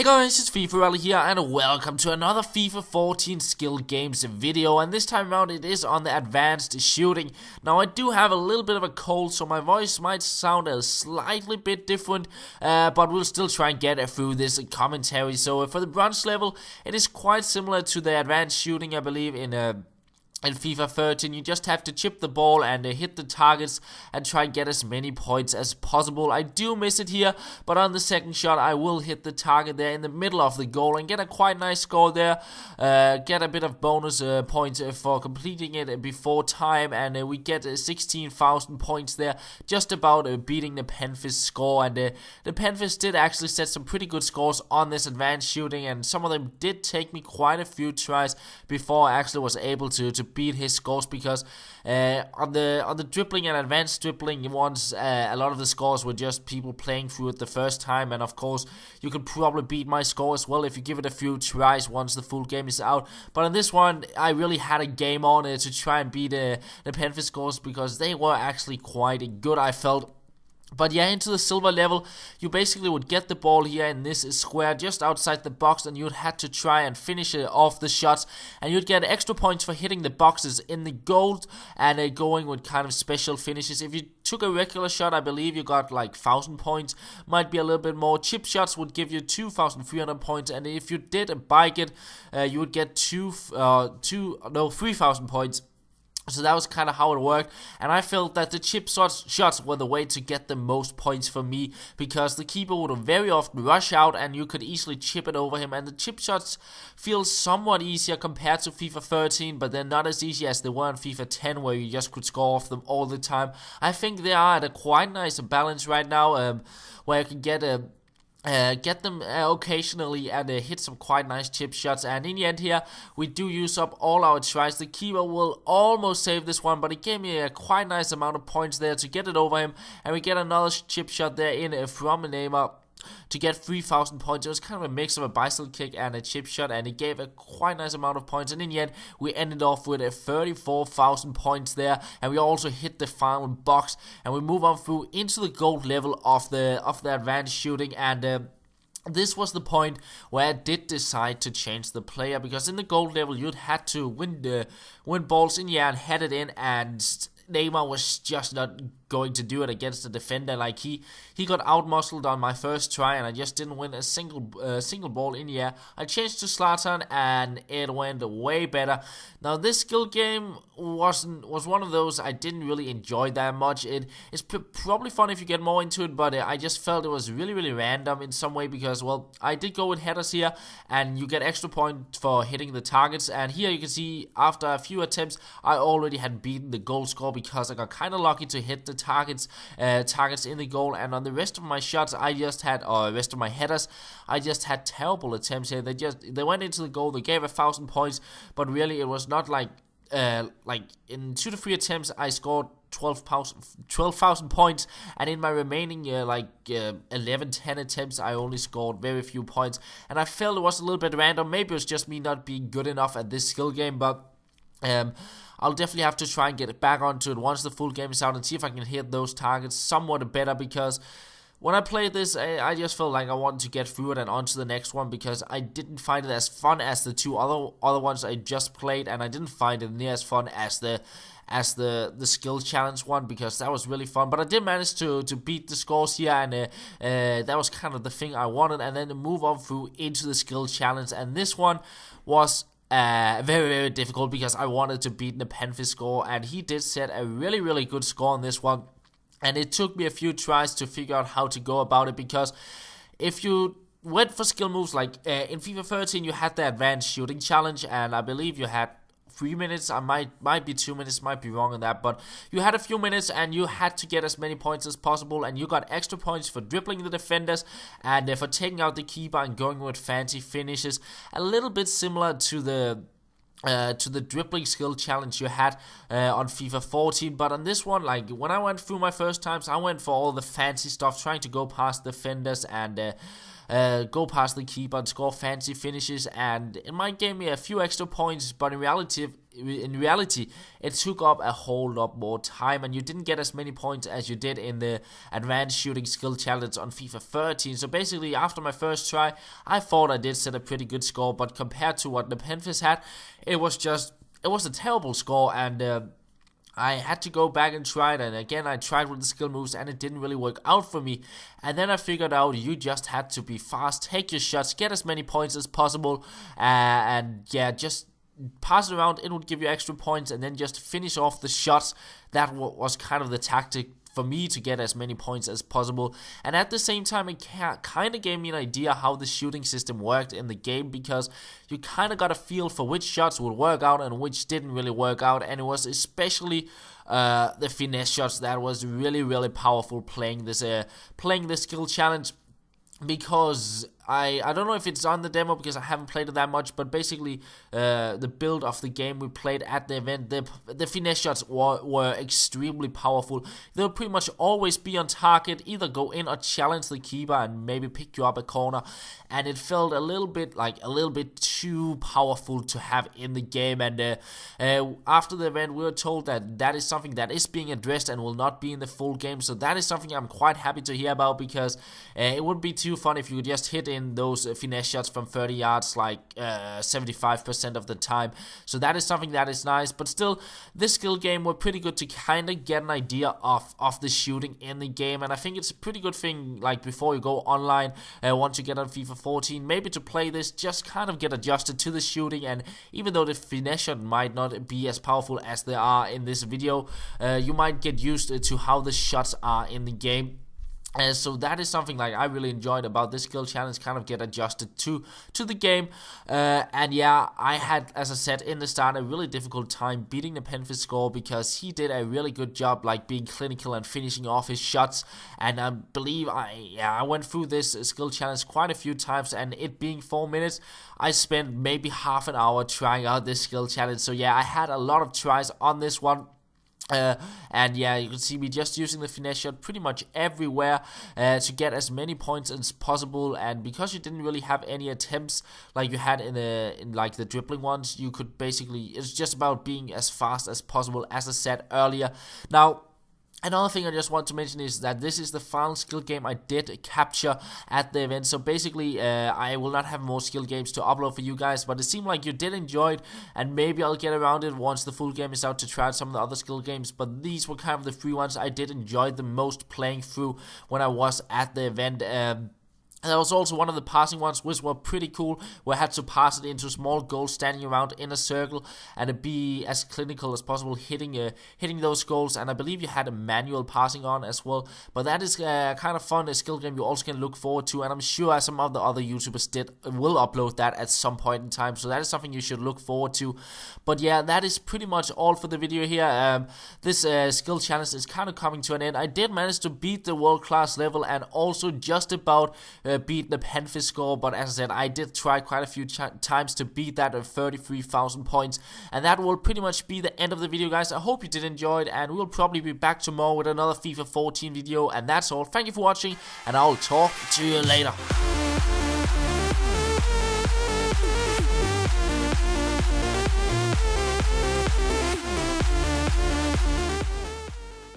Hey guys, it's FIfaRalle here and welcome to another FIFA 14 skill games video, and this time around it is on the advanced shooting. Now I do have a little bit of a cold, so my voice might sound a slightly bit different, but we'll still try and get through this commentary. So for the bronze level, it is quite similar to the advanced shooting, I believe, in FIFA 13, you just have to chip the ball and hit the targets and try and get as many points as possible. I do miss it here, but on the second shot I will hit the target there in the middle of the goal and get a quite nice score there. Get a bit of bonus points for completing it before time, and we get 16,000 points there, just about beating the Penfish score. And the Penfish did actually set some pretty good scores on this advanced shooting, and some of them did take me quite a few tries before I actually was able to beat his scores, because on the dribbling and advanced dribbling ones, a lot of the scores were just people playing through it the first time, and of course you could probably beat my score as well if you give it a few tries once the full game is out. But on this one I really had a game on to try and beat the Penfish scores, because they were actually quite good, I felt. But yeah, into the silver level, you basically would get the ball here in this square just outside the box, and you'd have to try and finish it off the shots, and you'd get extra points for hitting the boxes in the gold and going with kind of special finishes. If you took a regular shot, I believe you got like 1,000 points, might be a little bit more. Chip shots would give you 2,300 points, and if you did a bike it, you would get 3,000 points. So that was kind of how it worked, and I felt that the chip shots were the way to get the most points for me, because the keeper would very often rush out and you could easily chip it over him, and the chip shots feel somewhat easier compared to FIFA 13, but they're not as easy as they were in FIFA 10, where you just could score off them all the time. I think they are at a quite nice balance right now, where you can get them occasionally and hit some quite nice chip shots. And in the end here, we do use up all our tries. The keeper will almost save this one, but he gave me a quite nice amount of points there to get it over him, and we get another chip shot there in from Neymar to get 3,000 points. It was kind of a mix of a bicycle kick and a chip shot, and it gave a quite nice amount of points, and in the end we ended off with 34,000 points there, and we also hit the final box, and we move on through into the gold level of the advanced shooting. And this was the point where I did decide to change the player, because in the gold level you'd had to win balls in the air and head it in, and Neymar was just not going to do it against the defender. Like he got out-muscled on my first try, and I just didn't win a single ball in the air. I changed to Zlatan and it went way better. Now this skill game was one of those I didn't really enjoy that much. It's probably fun if you get more into it, but I just felt it was really random in some way, because well, I did go with headers here and you get extra points for hitting the targets, and here you can see after a few attempts I already had beaten the goal score, because I got kind of lucky to hit the targets in the goal. And on the rest of my shots rest of my headers, I just had terrible attempts here. They went into the goal, they gave 1,000 points, but really it was not like in 2 to 3 attempts I scored 12,000 points, and in my remaining 11-10 attempts I only scored very few points, and I felt it was a little bit random. Maybe it was just me not being good enough at this skill game, but I'll definitely have to try and get it back onto it once the full game is out and see if I can hit those targets somewhat better, because when I played this, I just felt like I wanted to get through it and onto the next one, because I didn't find it as fun as the two other ones I just played, and I didn't find it near as fun as the skill challenge one, because that was really fun. But I did manage to beat the scores here, and that was kind of the thing I wanted, and then to move on through into the skill challenge. And this one was very difficult, because I wanted to beat the Penfish score, and he did set a really good score on this one, and it took me a few tries to figure out how to go about it, because if you went for skill moves like in FIFA 13 you had the advanced shooting challenge, and I believe you had 3 minutes, I might be 2 minutes, might be wrong on that, but you had a few minutes and you had to get as many points as possible, and you got extra points for dribbling the defenders and for taking out the keeper and going with fancy finishes, a little bit similar to the dribbling skill challenge you had on FIFA 14. But on this one, like when I went through my first times, I went for all the fancy stuff, trying to go past defenders and go past the keeper and score fancy finishes, and it might give me a few extra points, but in reality it took up a whole lot more time, and you didn't get as many points as you did in the advanced shooting skill challenge on FIFA 13. So basically, after my first try, I thought I did set a pretty good score, but compared to what the Penfis had, it was a terrible score, and I had to go back and try it, and again I tried with the skill moves and it didn't really work out for me. And then I figured out you just had to be fast, take your shots, get as many points as possible, and yeah, just pass it around, it would give you extra points, and then just finish off the shots. That was kind of the tactic for me to get as many points as possible. And at the same time, it kind of gave me an idea how the shooting system worked in the game, because you kind of got a feel for which shots would work out and which didn't really work out. And it was especially the finesse shots that was really powerful playing this skill challenge, because I don't know if it's on the demo because I haven't played it that much, but basically the build of the game we played at the event, the finesse shots were extremely powerful. They'll pretty much always be on target, either go in or challenge the keeper and maybe pick you up a corner, and it felt a little bit too powerful to have in the game. And after the event we were told that is something that is being addressed and will not be in the full game, so that is something I'm quite happy to hear about, because it wouldn't be too fun if you could just hit in those finesse shots from 30 yards like 75% of the time. So that is something that is nice, but still this skill game were pretty good to kind of get an idea of the shooting in the game. And I think it's a pretty good thing, like before you go online, once you get on FIFA 14, maybe to play this, just kind of get adjusted to the shooting. And even though the finesse shot might not be as powerful as they are in this video, you might get used to how the shots are in the game. So that is something like I really enjoyed about this skill challenge, kind of get adjusted to the game. And yeah, I had, as I said in the start, a really difficult time beating the Penfis score, because he did a really good job like being clinical and finishing off his shots. And I believe I went through this skill challenge quite a few times, and it being 4 minutes, I spent maybe half an hour trying out this skill challenge. So yeah, I had a lot of tries on this one. And yeah, you can see me just using the finesse shot pretty much everywhere to get as many points as possible. And because you didn't really have any attempts like you had in like the dribbling ones, you could basically, it's just about being as fast as possible, as I said earlier. Now, another thing I just want to mention is that this is the final skill game I did capture at the event. So basically, I will not have more skill games to upload for you guys, but it seemed like you did enjoy it, and maybe I'll get around it once the full game is out to try out some of the other skill games. But these were kind of the three ones I did enjoy the most playing through when I was at the event. There was also one of the passing ones which were pretty cool, where I had to pass it into small goals standing around in a circle and be as clinical as possible hitting those goals. And I believe you had a manual passing on as well, but that is kind of fun, a skill game you also can look forward to, and I'm sure some of the other YouTubers will upload that at some point in time, so that is something you should look forward to. But yeah, that is pretty much all for the video here. This skill challenge is kind of coming to an end. I did manage to beat the world class level and also just about beat the Penfis score, but as I said, I did try quite a few times to beat that at 33,000 points. And that will pretty much be the end of the video, guys. I hope you did enjoy it, and we'll probably be back tomorrow with another FIFA 14 video. And that's all. Thank you for watching, and I'll talk to you later.